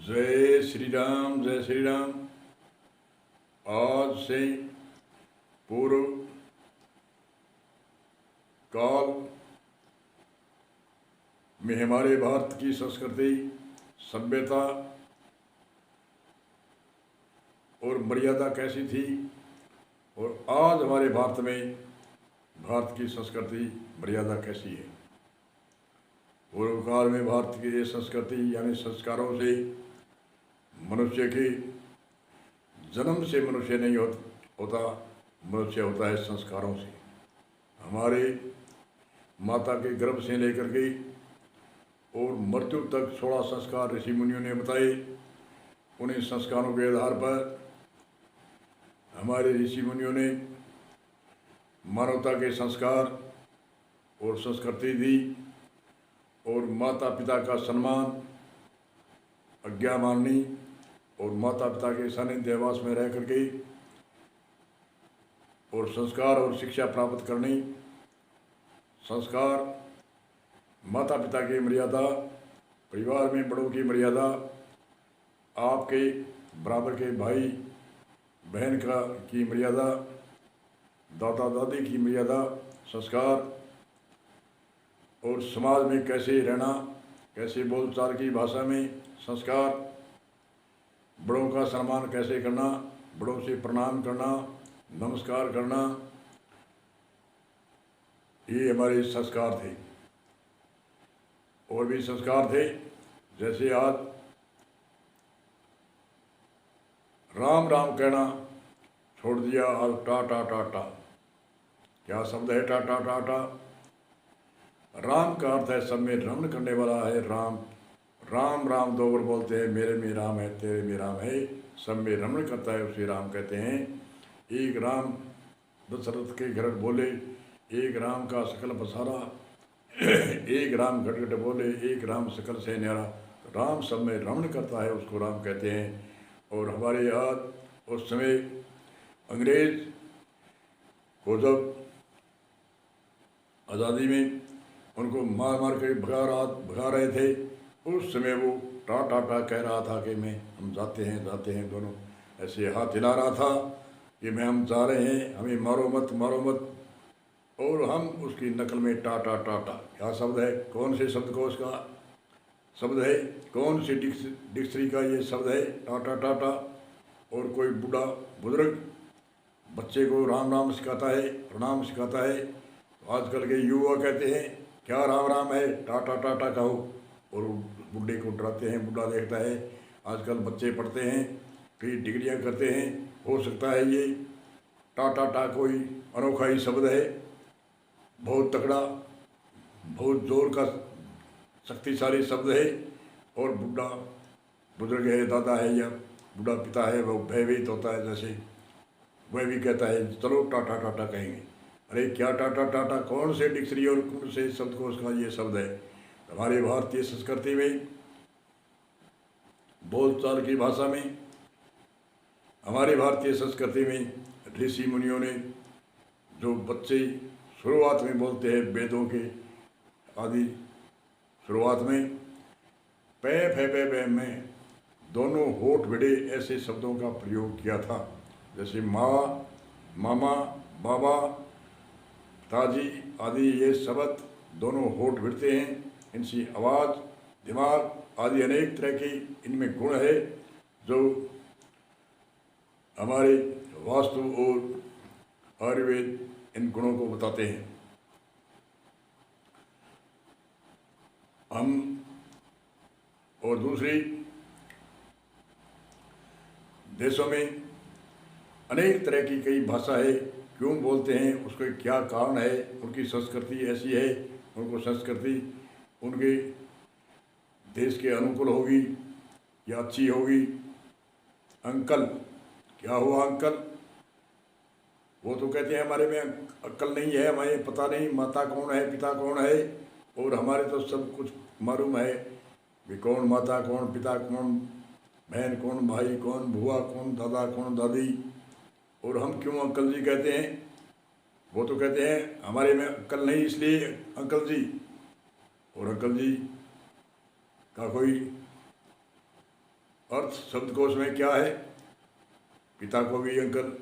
जय श्री राम, जय श्री राम। आज से पूर्व काल में हमारे भारत की संस्कृति, सभ्यता और मर्यादा कैसी थी और आज हमारे भारत में भारत की संस्कृति मर्यादा कैसी है। पूर्व काल में भारत की ये संस्कृति यानी संस्कारों से मनुष्य के जन्म से मनुष्य नहीं होता, मनुष्य होता है संस्कारों से। हमारे माता के गर्भ से लेकर के और मृत्यु तक 16 संस्कार ऋषि मुनियों ने बताए। उन्हीं संस्कारों के आधार पर हमारे ऋषि मुनियों ने मानवता के संस्कार और संस्कृति दी और माता पिता का सम्मान, आज्ञा माननी और माता पिता के सानिध्यवास में रह करके और संस्कार और शिक्षा प्राप्त करनी। संस्कार, माता पिता की मर्यादा, परिवार में बड़ों की मर्यादा, आपके बराबर के भाई बहन की मर्यादा, दादा दादी की मर्यादा, संस्कार और समाज में कैसे रहना, कैसे बोलचाल की भाषा में संस्कार, बड़ों का सम्मान कैसे करना, बड़ों से प्रणाम करना, नमस्कार करना, ये हमारे संस्कार थे। और भी संस्कार थे, जैसे आज राम राम कहना छोड़ दिया, आज टाटा टाटा। क्या शब्द है टाटा टाटा? राम का अर्थ है सब में रमण करने वाला है राम। राम राम दो बार बोलते हैं, मेरे में राम है तेरे में राम है, सब में रमण करता है उसे राम कहते हैं। एक राम दशरथ के घर बोले, एक राम का सकल पसारा, एक राम घट घट बोले, एक राम सकल से न्यारा। राम सब में रमण करता है, उसको राम कहते हैं। और हमारे आज उस समय अंग्रेज को जब आज़ादी में उनको मार मार कर भगा रहे थे, उस समय वो टाटा टा कह रहा था कि हम जाते हैं, दोनों ऐसे हाथ हिला रहा था कि हम जा रहे हैं, हमें मारो मत मारो मत। और हम उसकी नकल में टाटा टाटा, क्या शब्द है, कौन से शब्द को उसका शब्द है, कौन सी डिक्शनरी का ये शब्द है टाटा टाटा। और कोई बूढ़ा बुजुर्ग बच्चे को राम राम सिखाता है, प्रणाम सिखाता है। तो आजकल के युवा कहते हैं क्या राम राम है, टाटा टाटा कहो, और बुढ़े को डराते हैं। बुढ़ा देखता है, आजकल बच्चे पढ़ते हैं, फिर डिग्रियां करते हैं, हो सकता है ये टाटा टा कोई अनोखा ही शब्द है, बहुत तगड़ा, बहुत जोर का शक्तिशाली शब्द है। और बुढ़ा बुजुर्ग है, दादा है या बूढ़ा पिता है, वो भयभीत होता है, जैसे वह भी कहता है चलो टाटा टाटा कहेंगे। अरे क्या टाटा टाटा, कौन से डिक्शनरी और कौन से शब्दकोश का ये शब्द है। हमारी भारतीय संस्कृति में, बोलचाल की भाषा में, हमारी भारतीय संस्कृति में ऋषि मुनियों ने जो बच्चे शुरुआत में बोलते हैं, वेदों के आदि शुरुआत में पै फै पै पै में दोनों होठ भिड़े ऐसे शब्दों का प्रयोग किया था। जैसे माँ, मामा, बाबा, पिताजी आदि ये शब्द दोनों होठ भिड़ते हैं। इनकी आवाज़, दिमाग आदि अनेक तरह के इनमें गुण है जो हमारे वास्तु और आयुर्वेद इन गुणों को बताते हैं। हम और दूसरी देशों में अनेक तरह की कई भाषा है, क्यों बोलते हैं, उसके क्या कारण है, उनकी संस्कृति ऐसी है, उनको संस्कृति उनके देश के अनुकूल होगी या अच्छी होगी। अंकल, क्या हुआ अंकल? वो तो कहते हैं हमारे में अक्ल नहीं है, हमें पता नहीं माता कौन है पिता कौन है, और हमारे तो सब कुछ मालूम है कि कौन माता कौन पिता कौन बहन कौन भाई कौन बुआ कौन दादा कौन दादी। और हम क्यों अंकल जी कहते हैं? वो तो कहते हैं हमारे में अक्ल नहीं इसलिए अंकल जी। और अंकल जी का कोई अर्थ शब्दकोश में क्या है? पिता को भी अंकल,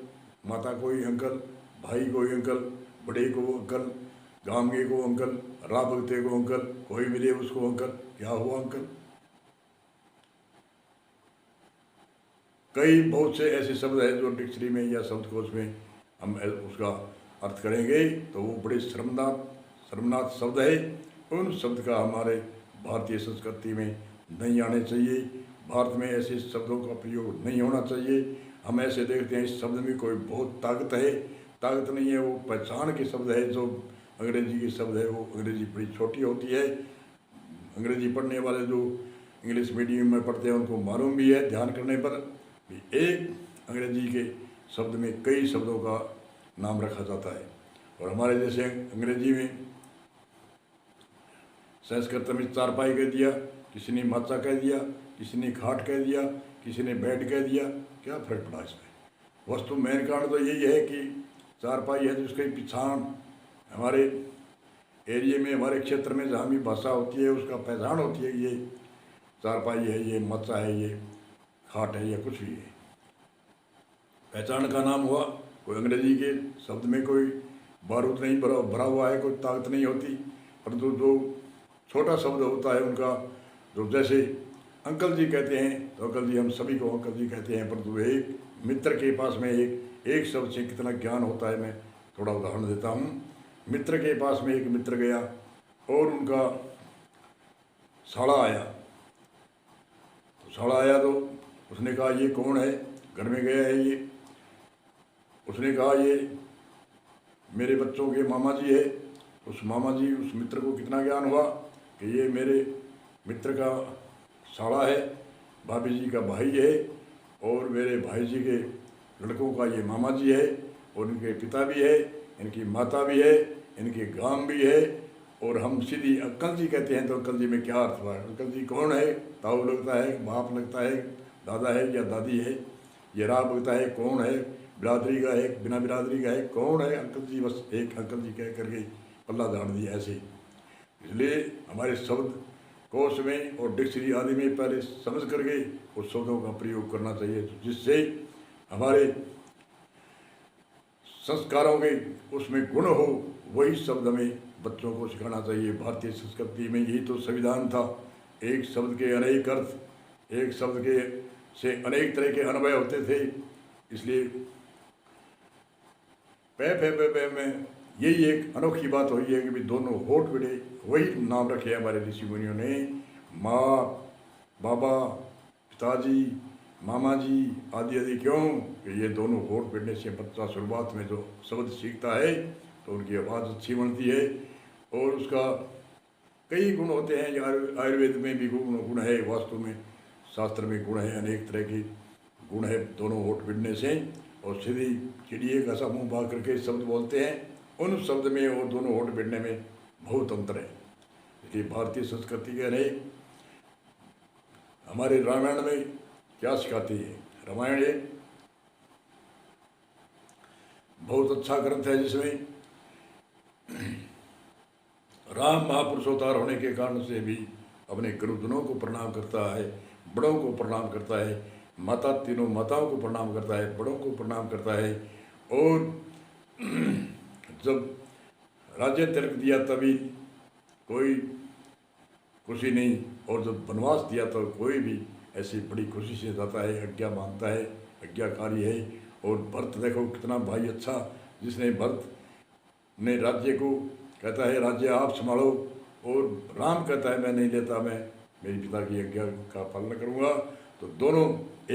माता को भी अंकल, भाई को भी अंकल, बड़े को अंकल, गामगे को अंकल, राह भगते को अंकल, कोई मिले उसको अंकल। क्या हुआ अंकल? कई बहुत से ऐसे शब्द हैं जो डिक्शनरी में या शब्दकोश में हम उसका अर्थ करेंगे तो वो बड़े शर्मनाक शब्द है। उन शब्द का हमारे भारतीय संस्कृति में नहीं आने चाहिए। भारत में ऐसे शब्दों का प्रयोग नहीं होना चाहिए। हम ऐसे देखते हैं इस शब्द में कोई बहुत ताकत है, ताकत नहीं है, वो पहचान के शब्द है। जो अंग्रेजी के शब्द है वो अंग्रेजी बड़ी छोटी होती है। अंग्रेजी पढ़ने वाले जो इंग्लिश मीडियम में पढ़ते हैं उनको मालूम भी है ध्यान करने पर भी एक अंग्रेजी के शब्द में कई शब्दों का नाम रखा जाता है। और हमारे जैसे अंग्रेजी में संस्कृत में चारपाई कह दिया, किसी ने माचा कह दिया, किसी ने खाट कह दिया, किसी ने बेड कह दिया। क्या फर्क पड़ा इसमें? वस्तु मेन कारण तो यही है कि चारपाई है जिसके पिछाण हमारे एरिया में, हमारे क्षेत्र में जहाँ भी भाषा होती है उसका पहचान होती है। ये चारपाई है, ये मचा है, ये खाट है, या कुछ भी है, पहचान का नाम हुआ। कोई अंग्रेजी के शब्द में कोई बारूद नहीं भरा हुआ है, कोई ताकत नहीं होती, परंतु जो छोटा शब्द होता है उनका, जो जैसे अंकल जी कहते हैं तो अंकल जी, हम सभी को अंकल जी कहते हैं, परंतु एक मित्र के पास में एक शब्द से कितना ज्ञान होता है। मैं थोड़ा उदाहरण देता हूँ। मित्र के पास में एक मित्र गया और उनका साड़ा आया, तो साड़ा आया तो उसने कहा ये कौन है? घर में गया है ये, उसने कहा ये मेरे बच्चों के मामा जी है। उस मामा जी, उस मित्र को कितना ज्ञान हुआ कि ये मेरे मित्र का साड़ा है, भाभी जी का भाई है, और मेरे भाई जी के लड़कों का ये मामा जी है, और इनके पिता भी है, इनकी माता भी है, इनके गांव भी है, और हम सीधी अंकल जी कहते हैं। तो अंकल जी में क्या अर्थ हुआ? अंकल जी कौन है? ताऊ लगता है, बाप लगता है, दादा है या दादी है? ये राह लगता है, कौन है? बिरादरी का है, बिना बिरादरी का है, कौन है? अंकल जी, बस एक अंकल जी कह करके पल्ला झाड़ दिया ऐसे। इसलिए हमारे शब्द कोश में और डिक्शनरी आदि में पहले समझ करके उस शब्दों का प्रयोग करना चाहिए, जिससे हमारे संस्कारों के उसमें गुण हो। वही शब्द हमें बच्चों को सिखाना चाहिए। भारतीय संस्कृति में यही तो संविधान था, एक शब्द के अनेक अर्थ, एक शब्द के से अनेक तरह के अनुभव होते थे। इसलिए पे में यही एक अनोखी बात हुई है कि भी दोनों होठ बिड़े, वही नाम रखे हमारे ऋषि मुनियों ने। माँ, बाबा, पिताजी, मामा जी आदि आदि। क्यों कि ये दोनों होठ बिड़ने से बच्चा शुरुआत में जो शब्द सीखता है तो उनकी आवाज़ अच्छी बनती है, और उसका कई गुण होते हैं। आयुर्वेद में भी गुण है, वास्तु में, शास्त्र में गुण है, अनेक तरह के गुण है दोनों होठ बिड़ने से। और सीधी चिड़िए का सा मुँह बाग करके शब्द बोलते हैं, उन शब्द में और दोनों होठ बिड़ने में बहुत अंतर है। इसलिए भारतीय संस्कृति के अनेक, हमारे रामायण में क्या सिखाती है? रामायण एक बहुत अच्छा ग्रंथ है जिसमें राम महापुरुष अवतार होने के कारण से भी अपने गुरुजनों को प्रणाम करता है, बड़ों को प्रणाम करता है, माता, तीनों माताओं को प्रणाम करता है, बड़ों को प्रणाम करता है। और जब राज्य तिलक दिया तभी कोई खुशी नहीं, और जब वनवास दिया तो कोई भी ऐसी बड़ी खुशी से जाता है, आज्ञा मानता है, आज्ञाकारी है। और भरत देखो कितना भाई अच्छा, जिसने भरत ने राज्य को कहता है राज्य आप संभालो, और राम कहता है मैं नहीं लेता, मैं मेरी पिता की आज्ञा का पालन करूँगा। तो दोनों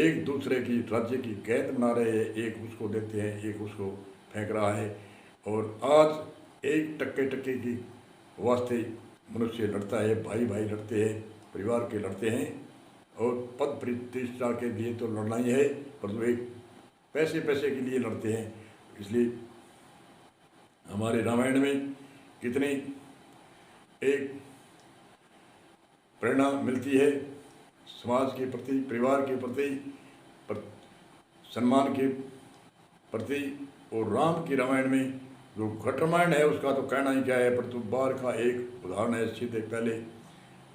एक दूसरे की राज्य की कैद बना रहे हैं, एक उसको देते हैं, एक उसको फेंक रहा है। और आज एक टक्के टक्के की वास्ते मनुष्य लड़ता है, भाई भाई लड़ते हैं, परिवार के लड़ते हैं, और पद प्रतिष्ठा के लिए तो लड़ना ही है, परंतु एक पैसे के लिए लड़ते हैं। इसलिए हमारे रामायण में कितनी एक प्रेरणा मिलती है समाज के प्रति, परिवार के प्रति, सम्मान के प्रति। और राम की रामायण में जो घट रामायण है उसका तो कहना ही क्या है, परंतु बार का एक उदाहरण है। सीधे पहले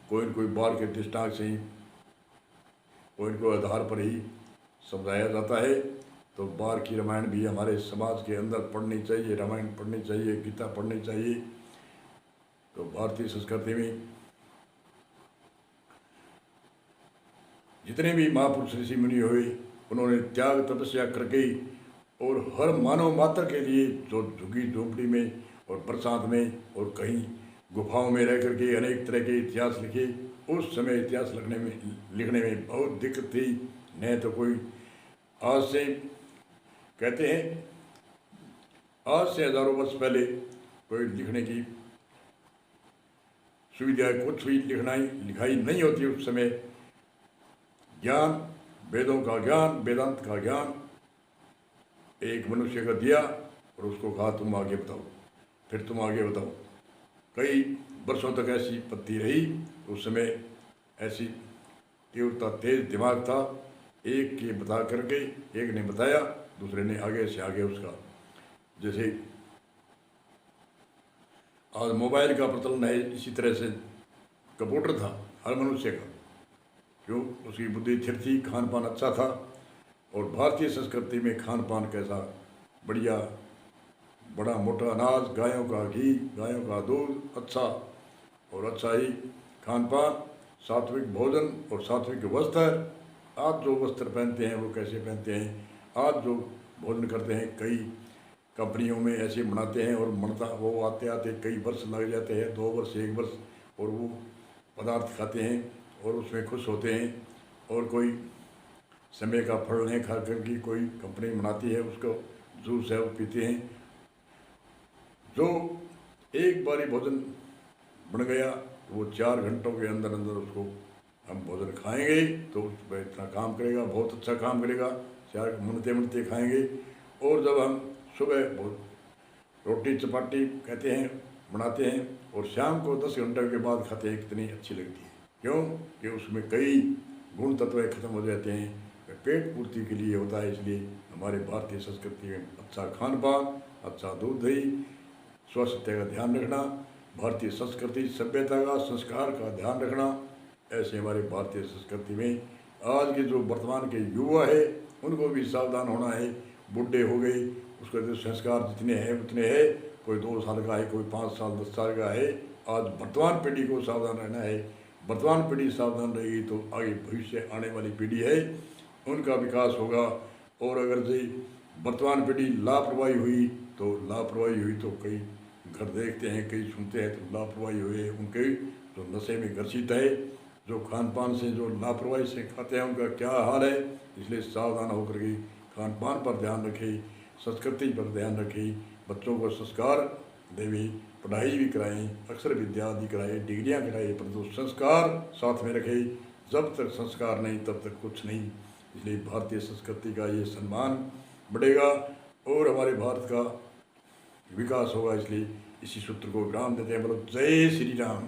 कोई न कोई बार के दृष्टांत से ही वो इनको आधार पर ही समझाया जाता है। तो बार की रामायण भी हमारे समाज के अंदर पढ़नी चाहिए, रामायण पढ़नी चाहिए, गीता पढ़नी चाहिए। तो भारतीय संस्कृति में जितने भी महापुरुष ऋषि मुनि हुए, उन्होंने त्याग तपस्या करके और हर मानव मात्र के लिए जो झुग्गी झोंपड़ी में और बरसात में और कहीं गुफाओं में रह करके अनेक तरह के इतिहास लिखे। उस समय इतिहास लिखने में बहुत दिक्कत थी। न तो कोई आज से कहते हैं, आज से हजारों वर्ष पहले कोई लिखने की सुविधा, कुछ भी लिखाई नहीं होती उस समय। ज्ञान, वेदों का ज्ञान, वेदांत का ज्ञान एक मनुष्य को दिया और उसको कहा तुम आगे बताओ, फिर तुम आगे बताओ। कई वर्षों तक ऐसी पत्ती रही। उस समय ऐसी तीव्रता, तेज दिमाग था। एक के बता करके, एक ने बताया, दूसरे ने आगे से आगे उसका, जैसे आज मोबाइल का प्रचलन है, इसी तरह से कंप्यूटर था हर मनुष्य का। क्यों? उसकी बुद्धि स्थिर थी, खान पान अच्छा था। और भारतीय संस्कृति में खान पान कैसा बढ़िया, बड़ा मोटा अनाज, गायों का घी, गायों का दूध, अच्छा और अच्छा ही खान पान, सात्विक भोजन और सात्विक वस्त्र। आज जो वस्त्र पहनते हैं वो कैसे पहनते हैं? आज जो भोजन करते हैं, कई कंपनियों में ऐसे बनाते हैं और बनता वो आते आते कई वर्ष लग जाते हैं, 2 वर्ष 1 वर्ष, और वो पदार्थ खाते हैं और उसमें खुश होते हैं। और कोई समय का फल नहीं खा करके कोई कंपनी बनाती है, उसको जूस है वो पीते हैं। जो एक बारी भोजन बन गया वो 4 घंटों के अंदर अंदर उसको हम भोजन खाएंगे तो उस पर इतना काम करेगा, बहुत अच्छा काम करेगा। 4 मनते खाएंगे। और जब हम सुबह रोटी चपाटी कहते हैं बनाते हैं और शाम को 10 घंटे के बाद खाते हैं, कितनी अच्छी लगती है। क्यों? कि उसमें कई गुण तत्व खत्म हो जाते हैं। पेट पूर्ति के लिए होता है। इसलिए हमारे भारतीय संस्कृति में अच्छा खान पान, अच्छा दूध दही, स्वास्थ्य का ध्यान रखना, भारतीय संस्कृति सभ्यता का संस्कार का ध्यान रखना, ऐसे हमारे भारतीय संस्कृति में आज के जो वर्तमान के युवा है उनको भी सावधान होना है। बूढ़े हो गए, उसका जो संस्कार जितने हैं उतने हैं। कोई 2 साल का है, कोई 5 साल 10 साल का है। आज वर्तमान पीढ़ी को सावधान रहना है। वर्तमान पीढ़ी सावधान रहेगी तो आगे भविष्य आने वाली पीढ़ी है उनका विकास होगा। और अगर से वर्तमान पीढ़ी लापरवाही हुई तो कई घर देखते हैं, कई सुनते हैं तो लापरवाही हुए उनके जो नशे में ग्रसित है, जो खान पान से जो लापरवाही से खाते हैं उनका क्या हाल है। इसलिए सावधान होकर के खान पान पर ध्यान रखें, संस्कृति पर ध्यान रखें, बच्चों को संस्कार देवी, पढ़ाई भी कराएं, अक्षर विद्या आदि कराएं, डिग्रियाँ कराएं, परंतु संस्कार साथ में रखें। जब तक संस्कार नहीं तब तक कुछ नहीं। इसलिए भारतीय संस्कृति का ये सम्मान बढ़ेगा और हमारे भारत का विकास होगा। इसलिए इसी सूत्र को विराम देते हैं। बोलो जय श्री राम।